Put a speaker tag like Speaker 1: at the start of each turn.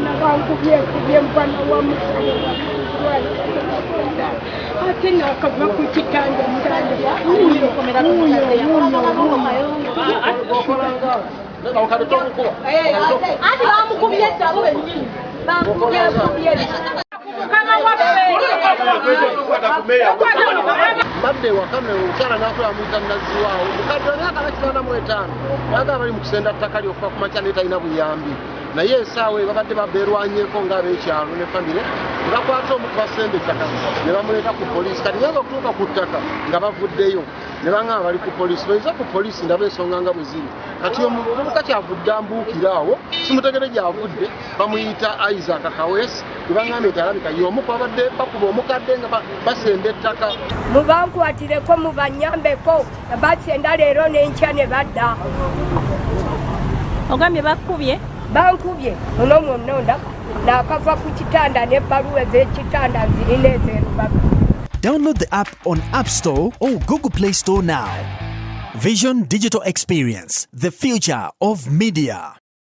Speaker 1: nabankubye mwana wa musajja ate nakava ku kitanda
Speaker 2: Badde wakame okyala n'akola muyita nazzi waawo mukadde myaka nakitaana mu etaano baga bali mu kusenda ttaka lyokuva ku makya neetalina buyambi naye esaawa babadde babeerwanyeeko ng'ab'ekyalo ne famire ne bakwata omuntu basenda ettaka ne bamuleeta ku poliisi kati nyaza okutuuka ku ttaka nga bavuddeyo ne baŋŋamba bali ku poliisi bayinza ku poliisi ndaba ensonga nga bwe ziri kati omuvubuka kyavudde ambuukira awo simutegere gy'avudde bamuyita Isaac Kaweesi ne baŋŋamba nti alabika y'omu ku babadde bakuba omukadde nga basenda ettaka.
Speaker 1: Mubankwatireko mubanyambeko basenda leero n'enkya ne badda.
Speaker 3: Ogambye bakubye?
Speaker 1: Bankubye muno mwonna ondaba n'akava ku kitanda n'ebbaluwa ez'ekitanda nzirina ez'erubaga.
Speaker 4: Download the app on App Store or Google Play Store now. Vision Digital Experience, the future of media.